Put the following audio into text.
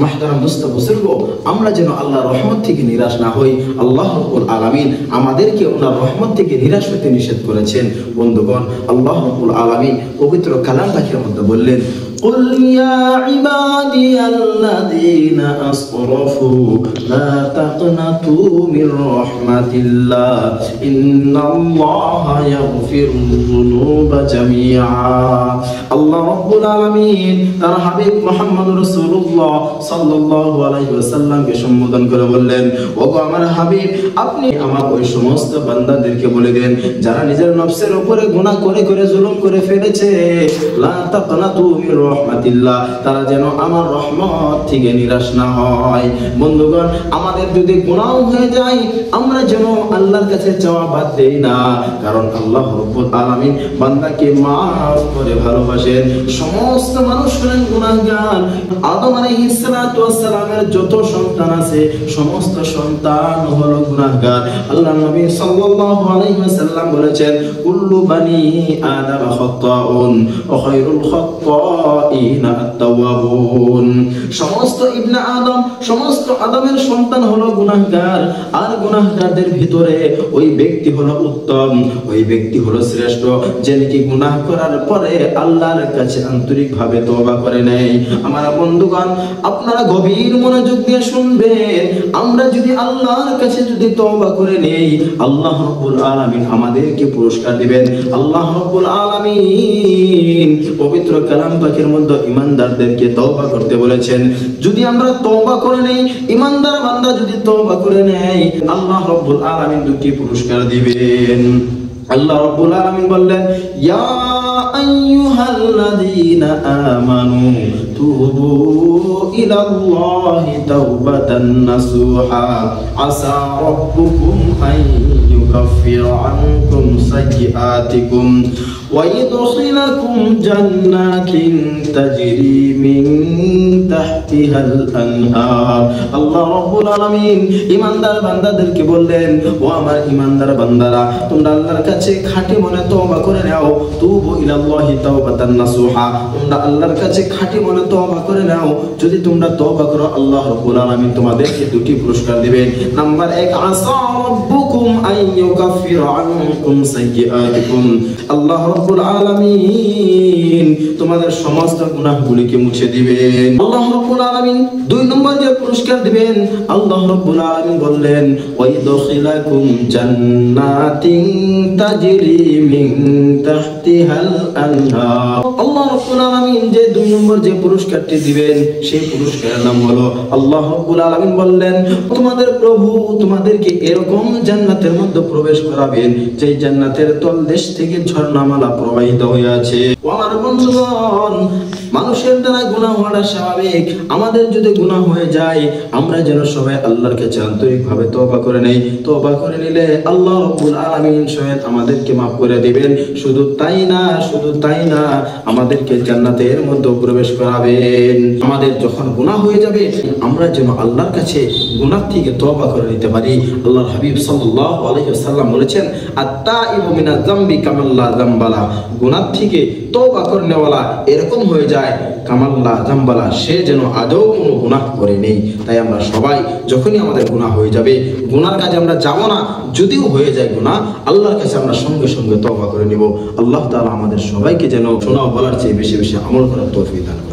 মাহতারাম দোস্ত বুজুর্গ, আমরা যেন আল্লাহর রহমত থেকে নিরাশ না হই। আল্লাহ রাব্বুল আলামিন আমাদেরকে ওনার রহমত থেকে নিরাশ হতে নিষেধ করেছেন। বন্ধুগণ, আল্লাহ রাব্বুল আলামিন পবিত্র কালাম পাকের মধ্যে বললেন, قل يا عبادي الذين أسرفوا لا تقنطوا من رحمة الله إن الله يغفر الذنوب جميعا। আল্লাহ রাব্বুল আলামিন তার হাবিব মুহাম্মদ রাসূলুল্লাহ সাল্লাল্লাহু আলাইহি ওয়াসাল্লামকে সম্বোধন করে বললেন, ওগো আমার হাবিব, আপনি আমার ওই সমস্ত বান্দাদেরকে বলে দেন যারা নিজের নফসের উপরে গুনাহ করে করে জুলুম করে ফেলেছে, লা তাকনাতু মির রহমাতিল্লাহ, তারা যেন আমার রহমত থেকে নিরাশ না হয়। বন্ধুগণ, আমাদের যদি গুনাহ হয়ে যায় আমরা যেন আল্লাহর কাছে চাওয়া বাদ দেই না, কারণ আল্লাহ রাব্বুল আলামিন বান্দাকে maaf করে ভালোবাসেন। সমস্ত মানুষ হলেন গুনাহগার। আদম আলাইহিস সালাতু ওয়াস সালামের যত সন্তান আছে সমস্ত সন্তান হলো গুনাহগার। আল্লাহর নবী সাল্লাল্লাহু আলাইহি ওয়াসাল্লাম বলেছেন, কুল্লু বানি আদম খাত্তাউন ওয়া খায়রুল খাত্তাইনা আত-তাওয়াবুন। সমস্ত ইবনে আদম, সমস্ত আদমের সন্তান হলো গুনাহগার, আর গুনাহগারদের ভিতরে ওই ব্যক্তি হলো উত্তম, ওই ব্যক্তি হলো শ্রেষ্ঠ যে নাকি গুনাহ করার পরে আল্লাহর কাছে আন্তরিকভাবে তওবা করে নেয়। আমার বন্ধুগণ, আপনারা গভীর মনোযোগ দিয়ে শুনবেন, আমরা যদি আল্লাহর কাছে যদি তওবা করে নেই আল্লাহ রাব্বুল আলামিন আমাদেরকে পুরস্কার দিবেন। আল্লাহ রাব্বুল আলামিন পবিত্র কালাম পাকের মধ্যে ঈমানদারদেরকে তওবা করতে বলেছেন। যদি আমরা তওবা করে নেই, ঈমানদার বান্দা যদি তওবা করে নেয়, আল্লাহ রাব্বুল আলামিন দুটি পুরস্কার দিবেন। আল্লাহ রাব্বুল আলামিন বললেন, ইয়া আইয়ুহাল্লাযীনা আমানু তুবু ইলাল্লাহি তাওবাতান নাসুহা আসা রাব্বুকুম আন ইউকাফিরা আনকুম সাইয়্যাতিকুম ওয়া ইদখিলাকুম জান্নাতিন তাজরি মিন তাহতিহাল আনহার। আল্লাহ রাব্বুল আলামিন ঈমানদার বান্দাদেরকে বললেন, ও আমার ঈমানদার বান্দারা, তোমরা আল্লাহর কাছে খাঁটি মনে তওবা করে নাও। তুবু ইলাল্লাহি তাওবাতান নাসুহা, তোমরা আল্লাহর কাছে খাঁটি মনে তওবা করে নাও। যদি তোমরা তওবা করো আল্লাহ রাব্বুল আলামিন তোমাদেরকে দুটি পুরস্কার দিবেন। নাম্বার 1, আসা রাব্বুকুম আন ইউকাফিরা আনকুম সাইয়্যাতিকুম, আল্লাহ রাব্বুল আলামিন তোমাদের সমস্ত গুনাহগুলিকে মুছে দিবেন। আল্লাহ রাব্বুল আলামিন 2 নম্বর যে পুরস্কার দিবেন, আল্লাহ রাব্বুল আলামিন বললেন, ওয়া ইদখিলাকুম জান্নাতিন তাজরি মিন তাহতিহাল আনহার। আল্লাহ রাব্বুল আলামিন যে 2 নম্বর যে পুরস্কারটি দিবেন সেই পুরস্কারের নাম হলো, আল্লাহ রাব্বুল আলামিন বললেন, তোমাদের প্রভু তোমাদেরকে এরকম জান্নাতের মধ্যে প্রবেশ করাবেন যে জান্নাতের তলদেশ থেকে ঝর্ণামালা প্রবাহিত হয়ে আছে। আমার বন্ধুগণ, মানুষের দ্বারা গুনাহ হওয়া স্বাভাবিক। আমাদের যদি গুনাহ হয়ে যায় আমরা যেন সবাই আল্লাহর কাছে আন্তরিকভাবে তওবা করে নেই। তওবা করে নিলে আল্লাহ রাব্বুল আলামিন স্বয়ং আমাদেরকে maaf করে দিবেন। শুধু তাই না, আমাদেরকে জান্নাতের মধ্যে প্রবেশ করাবেন। আমাদের যখন গুনাহ হয়ে যাবে আমরা যেন আল্লাহর কাছে গুনাহ থেকে তওবা করে নিতে পারি। আল্লাহর হাবিব সাল্লাল্লাহু আলাইহি ওয়াসাল্লাম বলেছেন, আত-তাইবু মিনাজ যামবি কামাল্লা যামবালা, গুনাহ থেকে তওবা করনেওয়ালা এরকম হয়ে যায় কামাল্লা যামবালা, সে যেন আদৌ কোনো গুনাহ করে নেই। তাই আমরা সবাই যখনই আমাদের গুনাহ হয়ে যাবে, গুনার কাজে আমরা যাব না, যদিও হয়ে যায় গুনাহ, আল্লাহর কাছে আমরা সঙ্গে সঙ্গে তওবা করে নিব। আল্লাহ তাআলা আমাদের সবাইকে যেন শোনা বলার চেয়ে বেশি বেশি আমল করার তৌফিক দান করুন।